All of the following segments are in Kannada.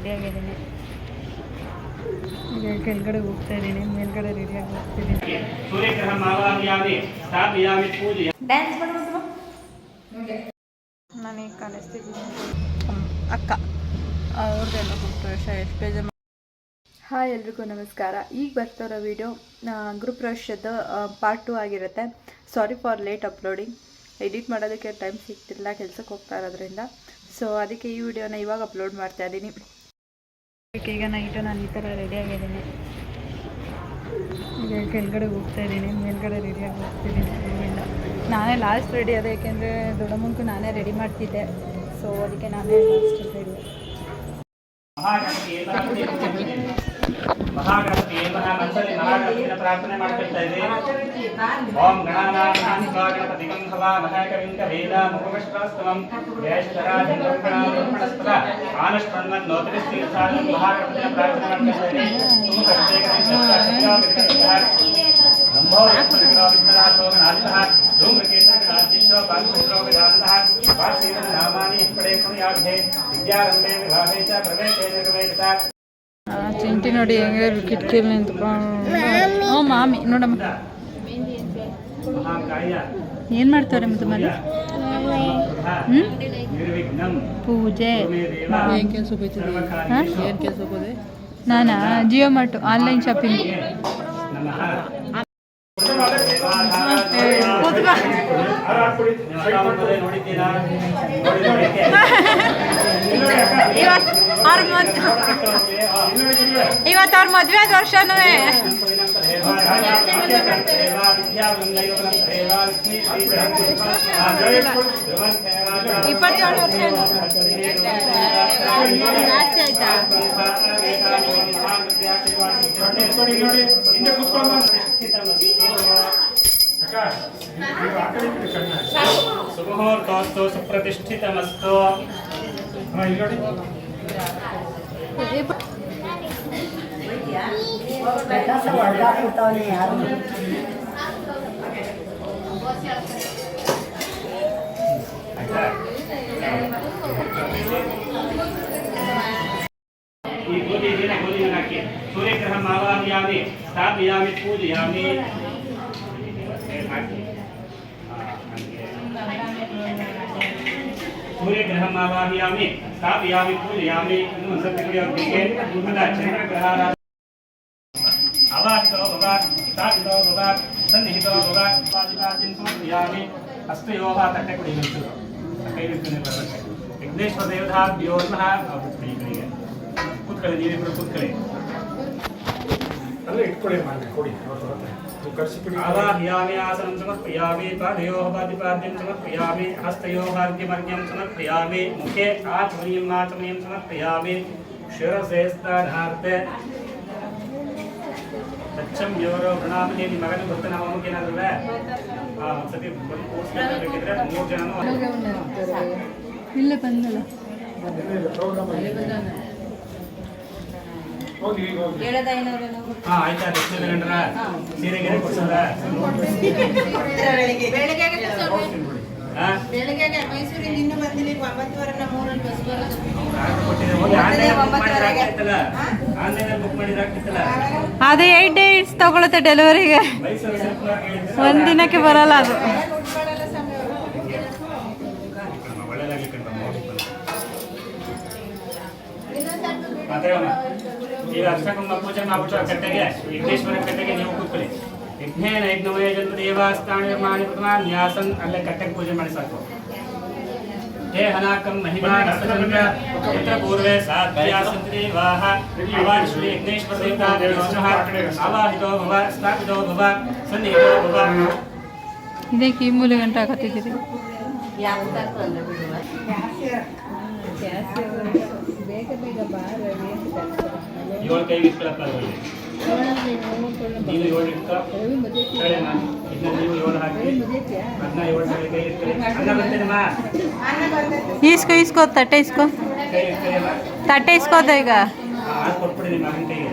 ರೆಡಿಯಾಗಿದ್ದೀನಿ. ಈಗ ಕೆಳಗಡೆ ಹೋಗ್ತಾ ಇದ್ದೀನಿ, ಮೇಲ್ಗಡೆ ರೆಡಿಯಾಗಿ ಹೋಗ್ತಿದ್ದೀನಿ. ಡ್ಯಾನ್ಸ್ ಮಾಡೋದು ನನಗೆ ಕಾಣಿಸ್ತಿದ್ದೀನಿ. ಅಕ್ಕ ಅವ್ರದ್ದೆಲ್ಲ ಗ್ರೂಪ್ ಪ್ರವೇಶ ಎಷ್ಟು ಬೇಜಾರು. ಹಾಯ್ ಎಲ್ರಿಗೂ ನಮಸ್ಕಾರ. ಈಗ ಬರ್ತಿರೋ ವಿಡಿಯೋ ಗ್ರೂಪ್ ಪ್ರವೇಶದ ಪಾರ್ಟ್ 2 ಆಗಿರುತ್ತೆ. Sorry for late uploading. Edit ಮಾಡೋದಕ್ಕೆ ಟೈಮ್ ಸಿಗ್ತಿಲ್ಲ, ಕೆಲಸಕ್ಕೆ ಹೋಗ್ತಾ ಇರೋದ್ರಿಂದ. ಸೊ ಅದಕ್ಕೆ ಈ ವಿಡಿಯೋನ ಇವಾಗ ಅಪ್ಲೋಡ್ ಮಾಡ್ತಾ ಇದ್ದೀನಿ. ಈಗ ನೈಟು ನಾನು ಈ ಥರ ರೆಡಿಯಾಗಿದ್ದೀನಿ. ಈಗ ಕೆಳಗಡೆ ಹೋಗ್ತಾ ಇದ್ದೀನಿ, ಮೇಲ್ಗಡೆ ರೆಡಿಯಾಗಿ ಹೋಗ್ತಿದ್ದೀನಿ. ನಾನೇ ಲಾಸ್ಟ್ ರೆಡಿ ಅದೇ, ಏಕೆಂದರೆ ದೊಡ್ಡಮ್ಮಂಗೂ ನಾನೇ ರೆಡಿ ಮಾಡ್ತಿದ್ದೆ. ಸೊ ಅದಕ್ಕೆ ನಾನೇ ಲಾಸ್ಟ್ ರೆಡಿ. ಮಹಾಗಣಪತಿ ಮನಸ್ಸಲ್ಲಿ ಮಹಾಗಣಪತಿನ ಪ್ರಾರ್ಥನೆ ಮಾಡ್ಕೊಳ್ತಾ ಇದ್ದೀವಿ. ಓಂ ಗಣಾನಾಂ ಗಣಪತಿಗಂ ಹವಾಮಹೇ ಕವಿಂ ಕವೀನ ಮುಖಮಶ್ರಸ್ತಮಂ ವೇಷಧರಾಧಿಂಗಣಾಂಗಣಸ್ತದ ಆನಷ್ಟನ್ಮನ್ನೋತರಿಸ್ತೀರ್ಥಾನ್ ಮಹಾಗಣಪತಿನ ಪ್ರಾರ್ಥನೆ ಮಾಡ್ಕೊಳ್ತಾ ಇದ್ದೀವಿ. ಚಿಂಟಿ ನೋಡಿ ಹೆಂಗೆ ಕಿಟಕಿಯಲ್ಲಿ ನಿಂತ್ಕೊಂಡು. ಮಾಮಿ ನೋಡಮ್ಮ ಏನು ಮಾಡ್ತಾರೆ ಮತ್ತೆ ಮನೆ ಪೂಜೆ. ಏನು ಕೆಲಸ ಏನು ಕೆಲಸ ಹೋಗೋದೆ? ನಾನಾ ಜಿಯೋ ಮಾರ್ಟು ಆನ್ಲೈನ್ ಶಾಪಿಂಗ್. ಇವತ್ತು ಅವ್ರ ಮದುವೆ ಆದ ವರ್ಷನೂ 27 ವರ್ಷ ಜಾಸ್ತಿ ಆಯ್ತಾ? ಸುಮುಹೂರ್ತೋಸ್ತು ಸುಪ್ರತಿಷ್ಠಿತಮಸ್ತು. ಈ ಗೋಧಿನ ಹಾಕಿ ಸೂರ್ಯಗ್ರಹಂ ಆವಾಹಯಾಮಿ ಸ್ಥಾಪಯಾಮಿ ಪೂಜಯಾಮಿ. ಸೂರ್ಯಗ್ರಹಂ ಆವಾಹಯಾಮಿ ಸ್ಥಾಪಯಾಮಿ ಪೂಜಯಾಮಿ. ಇನ್ನು ಒಂದು ಸತಿ ಕುಡಿಯೋದಕ್ಕೆ ಚಂದ್ರಗ್ರಹ ಆವಾಹಿತೋ ಭವ ಸ್ಥಾಪಿತೋ ಭವ ಸನ್ನಿಹಿತೋ ಭವ ಪಾದಿಪಾದ್ಯಂ ಸಮರ್ಪಯಾಮಿ. ಹಸ್ತಯೋಃ ತಟ್ಟೆ ಕುಡಿಬೇಕು, ಕೈ ಬಿಡ್ತಾನೆ ಬರಬೇಕು. ವಿಘ್ನೇಶ್ವರ ದೇವತಾಭ್ಯೋ ನಮಃ. ಕೈಗಳಿಗೆ ಕೂತ್ಕೊಳ್ಳಿ, ನೀವಿಬ್ಬರು ಕೂತ್ಕೊಳ್ಳಿ. ಅಲ್ಲೇ ಇಟ್ಕೊಳ್ಳಿ, ಕೊಡಿ. ಆವಾಹಯಾಮಿ ಆಸನಂ ಸಮರ್ಪಯಾಮಿ. ಪಾದಯೋಃ ಪಾದಿಪಾದ್ಯಂ ಸಮರ್ಪಯಾಮಿ. ಹಸ್ತಯೋಃ ಅರ್ಘ್ಯಮರ್ಘ್ಯಂ ಸಮರ್ಪಯಾಮಿ. ಮುಖೇ ಆಚಮನೀಯಂ ಆಚಮನೀಯಂ ಸಮರ್ಪಯಾಮಿ. ಶಿರಸೇ ಸ್ನಾನಾರ್ಥೆ ತಚ್ಚಂ ಯೋರೋ ಪ್ರಣಾಮಿ. ನಿಮ್ಮ ಮಗನ ಗೊತ್ತ ನಾವು ಅಮ್ಮಗೆ ಏನಾದ್ರು ಒಂದ್ಸತಿ ಬಂದು ಕೂರಿಸ್ಬೇಕಿದ್ರೆ 3 ಜನನು ಇಲ್ಲೇ ಬಂದಲ್ಲ. ಆಯ್ತಾ? ದಕ್ಷಿಣ ಗಂಡ್ರ ಸೀರೆಗೆ ಕೊಡ್ಸಲ್ಲ. ಮೈಸೂರಿಂದ ಇನ್ನೂ ಬಂದಿಲ್ಲ. 9:30 ಮೂರಲ್ಲಿ ಬಸ್ ಬರೋದು. ಅದೇ 8 days ತಗೊಳುತ್ತೆ ಡೆಲಿವರಿಗೆ. ಒಂದಿನಕ್ಕೆ ಬರಲ್ಲ ಅದು. ಈಗ ಅಷ್ಟಕುಂಭ ಪೂಜೆ ಮಾಡ್ಬಿಟ್ಟು ಕಟ್ಟೆಗೆ ವಿಘ್ನೇಶ್ವರ ಕಟ್ಟೆಗೆ ನೀವು ಕೂತ್ಕೊಳ್ಳಿ. ವಿಘ್ನೇನ ಯಜ್ಞಮಯ ಜಂತು ದೇವಸ್ಥಾನ ನಿರ್ಮಾಣಿ ಪ್ರಥಮ ನ್ಯಾಸನ್. ಅಲ್ಲೇ ಕಟ್ಟೆಗೆ ಪೂಜೆ ಮಾಡಿ ಸಾಕು. ಹೇ ಹನಾಕಂ ಮಹಿಮಾ ಪುತ್ರ ಪೂರ್ವೇ ಸಾಧ್ಯ ಸಂತ್ರಿವಾಹ ಅವಾನ್ ಶ್ರೀ ವಿಘ್ನೇಶ್ವರ ದೇವತಾ ನಮಃ. ಆವಾಹಿತೋ ಭವ ಸ್ಥಾಪಿತೋ ಭವ ಸನ್ನಿಹಿತೋ ಭವ. ಇದಕ್ಕೆ ಈ ಮೂಲೆ ಗಂಟೆ ಹಾಕತ್ತಿದ್ದೀರಿ. ಏಳು ಕೈ ಇಟ್ಕೊಳ್ಳಪ್ಪ. ನೀವು 7 ಇಟ್ಕೊ. ನೀವು 7 ಹಾಕಿ. ಅದನ್ನ 7 ಕೈ ಇಟ್ಕೊಳ್ಳಿ. ಅನ್ನ ಬರ್ತೀನಮ್ಮ. ಇಸ್ಕೋ ತಟ್ಟೆ ಇಸ್ಕೋ. ತಟ್ಟೆ ಇಸ್ಕೋದ ಈಗ ಕೊಟ್ಬಿಡಿ ನಿಮ್ಮ ಮಗನ ಕೈಗೆ.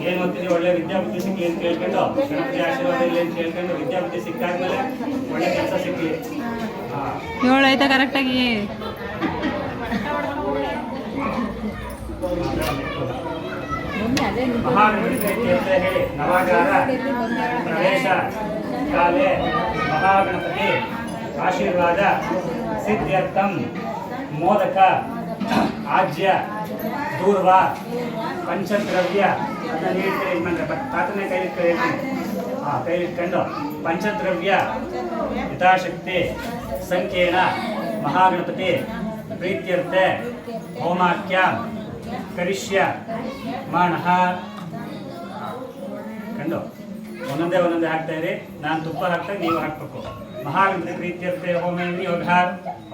ಏನು ಓದ್ತಿದ್ದೀವಿ? ಒಳ್ಳೆ ವಿದ್ಯಾಬುದ್ಧಿ ಸಿಕ್ಕಲಿ ಅಂತ ಕೇಳ್ಕೊಂಡು, ಗಣಪತಿ ಆಶೀರ್ವಾದ ಇಲ್ಲ ಅಂತ ಕೇಳ್ಕೊಂಡು, ವಿದ್ಯಾಬುದ್ಧಿ ಸಿಕ್ಕಾದ್ಮೇಲೆ ಒಳ್ಳೆ ಕೆಲಸ ಸಿಕ್ಕಲಿ. 7 ಆಯ್ತಾ ಕರೆಕ್ಟಾಗಿ? ಮಹಾಗಣಪತಿ ನವಗಾರ ಪ್ರವೇಶ ಕಾಲೇ ಮಹಾಗಣಪತಿ ಆಶೀರ್ವಾದ ಸಿದ್ಧ್ಯರ್ಥಂ ಮೋದಕ ಆಜ್ಯ ದೂರ್ವ ಪಂಚದ್ರವ್ಯ ಅದನ್ನ ನೀಡ್ತಾರೆ ಪಾತ್ರನೇ ಕೈಲಿಟ್ಕೊಂಡು ಪಂಚದ್ರವ್ಯ ಯಥಾಶಕ್ತಿ ಸಂಖ್ಯೇನ ಮಹಾಗಣಪತಿ ಪ್ರೀತ್ಯರ್ಥೆ ಹೋಮಾಖ್ಯ ಕರಿಷ್ಯ ಮಾಣಃ ಕಂಡು ಒಂದೊಂದೇ ಹಾಕ್ತಾ ಇರಿ. ನಾನು ತುಪ್ಪ ಹಾಕ್ತಾ ನೀವು ಹಾಕ್ಬೇಕು. ಮಹಾಗಣಪತಿ ಪ್ರೀತ್ಯರ್ಥೆ ಹೋಮೇನ ಯೋಗ.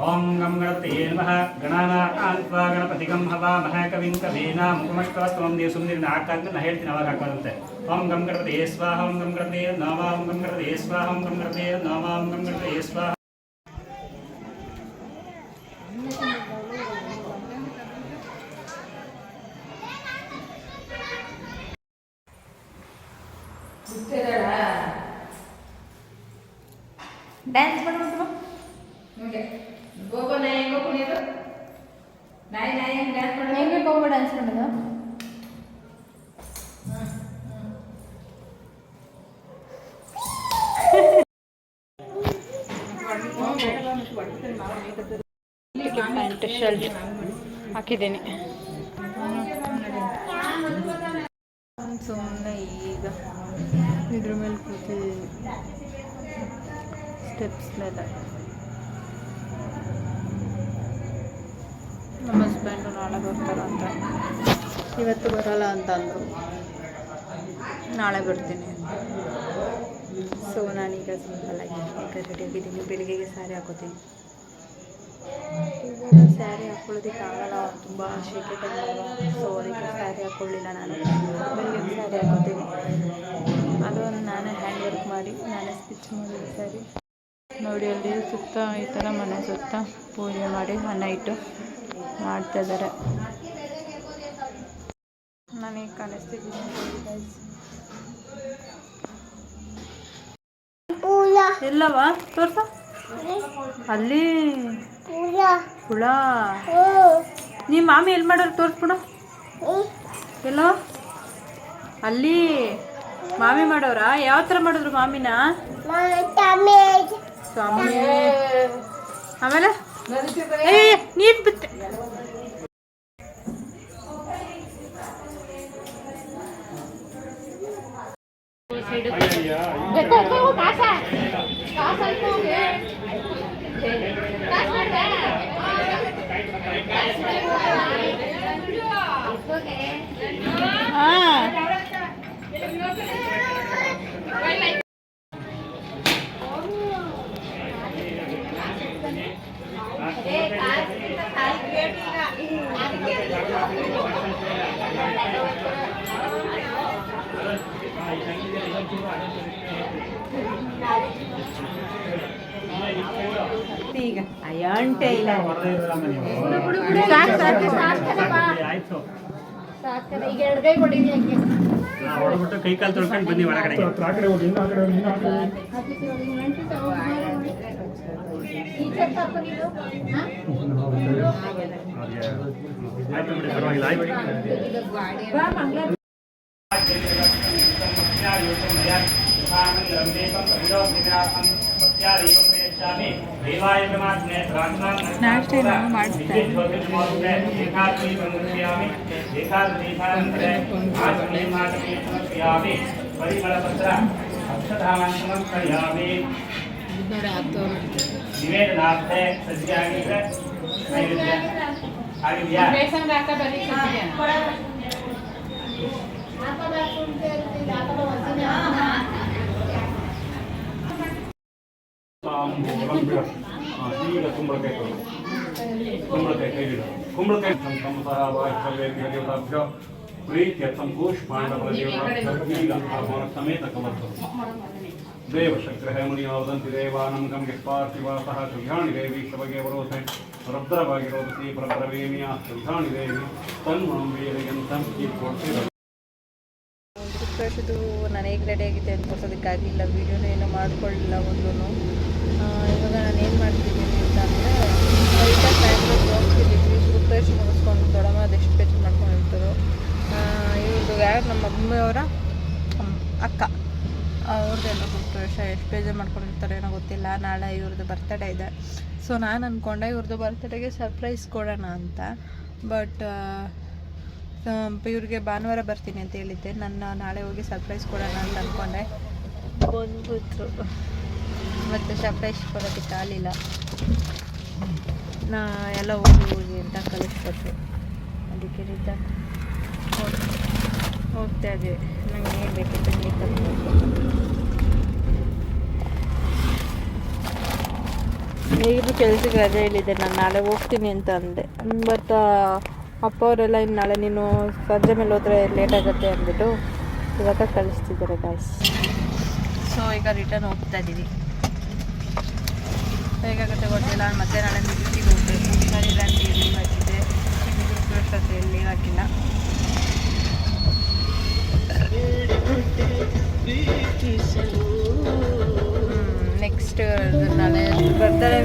ಓಂ ಗಂ ಗಣಪತಿಯೇ ನಮಃ. ಗಣಾನಾನ್ವಾ ಗಣಪತಿಗಂ ಹವಾಮಹ ಕವಿಂ ಕವೀನಾಂ ಉಪಮಶ್ರವಸ್ತಮಂ. ನೀವು ಸುಮ್ಮನೆ ಹಾಕಾದ್ಮೇಲೆ ನಾನು ಹೇಳ್ತೀನಿ ಅವಾಗ ಹಾಕೋದಂತೆ. ಓಂ ಗಂ ಗಣಪತಿಯೇ ಸ್ವಾಹ. ಓಂ ಗಂ ಗಣಪತಿಯೇ ನಮಃ. ಓಂ ಗಂ ಗಣಪತಿಯೇ ಸ್ವಾಹ. ಓಂ ಗಂ ಗಣಪತಿಯೇ ನಮಃ. ಓಂ ಗಂ ಗಣಪತಿಯೇ ಸ್ವಾಹ. ಡ್ಯಾನ್ಸ್ ಮಾಡೋದು ಗೋಗೋ ನಾಯಿ ಹೆಂಗೋ ಕುಣಿಯೋದು ನಾಯಿ ಹೆಂಗೆ ಡ್ಯಾನ್ಸ್ ಮಾಡೋದು ಹೆಂಗೆ ಗೋಗೋ ಡ್ಯಾನ್ಸ್ ಮಾಡೋದು ಪ್ಯಾಂಟ್ ಶರ್ಟ್ ಹಾಕಿದ್ದೀನಿ. ಸುಮ್ಮನೆ ಈಗ ಇದ್ರ ಮೇಲೆ ಕೂತಿದ್ದೀನಿ ಸ್ಟೆಪ್ಸ್ ಮೇಲೆ. ನಮ್ಮ ಹಸ್ಬೆಂಡು ನಾಳೆ ಬರ್ತಾರಂತ, ಇವತ್ತು ಬರೋಲ್ಲ ಅಂತ ಅಂದರು. ನಾಳೆ ಬರ್ತೀನಿ. ಸೊ ನಾನೀಗ ಸಿಂಪಲ್ಲಾಗಿ ಈಗ ರೆಡಿಯಾಗಿದ್ದೀನಿ. ಬೆಳಿಗ್ಗೆಗೆ ಸ್ಯಾರಿ ಹಾಕೋತೀನಿ. ಇವಾಗ ಸ್ಯಾರಿ ಹಾಕ್ಕೊಳ್ಳೋದಕ್ಕೆ ಆಗಲ್ಲ, ತುಂಬ ಶೆಕೆ ಟೈಮಲ್ವ. ಸೊ ಅದಕ್ಕೆ ಸ್ಯಾರಿ ಹಾಕ್ಕೊಳ್ಳಿಲ್ಲ ನಾನು. ಬೆಳಿಗ್ಗೆ ಸ್ಯಾರಿ ಹಾಕೋತೀನಿ. ಅದು ನಾನೇ ಹ್ಯಾಂಡ್ ವರ್ಕ್ ಮಾಡಿ ನಾನೇ ಸ್ಟಿಚ್ ಮಾಡಿದ ಸ್ಯಾರಿ. ನೋಡಿ ಅಲ್ಲಿ ಸುತ್ತ ಈ ಥರ ಮನೆ ಸುತ್ತ ಪೂಜೆ ಮಾಡಿ ನೈಟು ಮಾಡ್ತಾಯಿದ್ದಾರೆ. ನನಗೆ ಕಾಣಿಸ್ತಿದ್ದೀನಿ ಎಲ್ಲವಾ ತೋರ್ಸ ಅಲ್ಲಿ ಹುಳ. ನಿಮ್ಮ ಮಾಮಿ ಎಲ್ಲಿ ಮಾಡೋರು ತೋರಿಸ್ಬಿಡು. ಎಲ್ಲೋ ಅಲ್ಲಿ ಮಾಮಿ ಮಾಡೋರಾ? ಯಾವ ಥರ ಮಾಡಿದ್ರು ಮಾಮಿನ? ಸ್ವಾಮಿ. ಆಮೇಲೆ ನೀರು ಬಿತ್ತೆ. ಈಗ ಅಯ್ಯಂಟೆ ಇಲ್ಲ. ಈಗ ಎರಡು ಕೈ ಕೊಟ್ಟಿದ್ದೀನಿ. ಹೊಡ್ಬಿಟ್ಟು ಕೈ ಕಾಲು ತೊಳ್ಕೊಂಡು ಬನ್ನಿ ಹೊರಗಡೆ. ಆಯ್ತು ಬಿಡಿ, ಪರವಾಗಿಲ್ಲ. ನಿವೇದನಾರ್ಥೆ ಸಜ್ಜೆ ಆಗಿದ್ರೆ ಆಗಿದೆಯಾ? ಈಗ ಕುಂಬಳಕಾಯಿ ಕೈಗಿಡು. ಕುಂಬಳಕಾಯಿ ಸಂಸಹ ವಾಯುದೇವತಾಭ್ಯೋ ಪ್ರೀತ್ಯರ್ಥಂ ಕೂಷ್ಮಾಂಡಫಲದೇವತಾಭ್ಯೋ ಈಗ ಸಮೇತ ಕಮರ್ತರು ದೇವಶಕ್ರಃ ಮುನಿಯೋ ವದಂತಿ ದೇವಾನಂ ಗಂ ಯತ್ಪಾರ್ಥಿವಾಸಃ ಸುಧಾಣಿ ದೇವಿ ಸವಗೆ ವರೋಧೆ ರಬ್ರವಾಗಿರೋದತಿ ಪ್ರಬ್ರವೇಮಿಯ ಸುಧಾಣಿ ದೇವಿ ತನ್ಮಣಂ ವೇದಯಂತಂ ಈ ಕೊಡ್ತಿರೋ. ಇದು ನಾನು ಹೇಗೆ ರೆಡಿಯಾಗಿದೆ ಅಂತ ತೋರಿಸೋದಕ್ಕಾಗಲಿಲ್ಲ. ವೀಡಿಯೋನ ಏನೂ ಮಾಡ್ಕೊಳ್ಳಿಲ್ಲ ಒಂದು. ಇವಾಗ ನಾನು ಏನು ಮಾಡ್ತಿದ್ದೀನಿ ಅಂತಂದರೆ ಲೈಟಾಗಿ ಬ್ಯಾಂಗ್ಳೂರ್ಗೆ ಹೋಗ್ತಿದ್ದೀವಿ. ರುದ್ರೇಶ್ ಮುಗಿಸ್ಕೊಂಡು ದೊಡ್ಡಮ್ಮ ಅದೆಷ್ಟು ಪೇಜ್ ಮಾಡ್ಕೊಂಡು ನಮ್ಮ ಮಮ್ಮಿಯವರ ಅಕ್ಕ, ಅವ್ರದ್ದೆಲ್ಲ ಪ್ರವೇಶ ಎಷ್ಟು ಬೇಜಾರು ಮಾಡ್ಕೊಂಡಿರ್ತಾರೆ ಏನೋ ಗೊತ್ತಿಲ್ಲ. ನಾಳೆ ಇವ್ರದ್ದು ಬರ್ತಡೇ ಇದೆ. ಸೊ ನಾನು ಅಂದ್ಕೊಂಡೆ ಇವ್ರದ್ದು ಬರ್ತಡೇಗೆ ಸರ್ಪ್ರೈಸ್ ಕೊಡೋಣ ಅಂತ. ಬಟ್ ಇವ್ರಿಗೆ ಭಾನುವಾರ ಬರ್ತೀನಿ ಅಂತ ಹೇಳಿದ್ದೆ. ನನ್ನ ನಾಳೆ ಹೋಗಿ ಸರ್ಪ್ರೈಸ್ ಕೊಡೋಣ ಅಂತ ಅಂದ್ಕೊಂಡೆ. ಬಂದ್ಬಿಟ್ರು ಮತ್ತು ಸರ್ಪ್ರೈಸ್ ಕೊಡೋದಕ್ಕೆ ಆಗಲಿಲ್ಲ. ನಾ ಎಲ್ಲ ಹೋಗಿ ಅಂತ ಕಳಿಸ್ಕೊಟ್ರು. ಅದಕ್ಕೆ ನಿಜ ಹೋಗ್ತಾ ಇದ್ವಿ. ನಂಗೆ ಏನು ಬೇಕಿತ್ತು ನೀರು ತಂದು ಈಗಲೂ ಕೆಲಸಕ್ಕೆ ರಜೆ ಹೇಳಿದ್ದೆ. ನಾನು ನಾಳೆ ಹೋಗ್ತೀನಿ ಅಂತ ಅಂದೆ. ಬಟ್ ಅಪ್ಪ ಅವರೆಲ್ಲ ಇನ್ನು ನಾಳೆ ನೀನು ಸಂಜೆ ಮೇಲೆ ಹೋದರೆ ಲೇಟ್ ಆಗುತ್ತೆ ಅಂದ್ಬಿಟ್ಟು ಇವಾಗ ಕಳಿಸ್ತಿದ್ದಾರೆ ಗಾಯ್ಸ್. ಸೊ ಈಗ ರಿಟರ್ನ್ ಹೋಗ್ತಾ ಇದ್ದೀವಿ. ಹೇಗಾಗುತ್ತೆ ಗೊತ್ತಿಲ್ಲ. ಮತ್ತೆ ನಾಳೆ ಮ್ಯೂಸಿಕ್ಕಿಗೆ ಹೋಗಬೇಕು. ಸರಿಲ್ಲ ಅಂತ ಲೀವ್ ಹಾಕಿದ್ದೆ. ಪ್ರವೇಶ ಲೀವ್ ಹಾಕಿಲ್ಲ. ನೆಕ್ಸ್ಟ್ ನಾಳೆ ಬರ್ತಾರೆ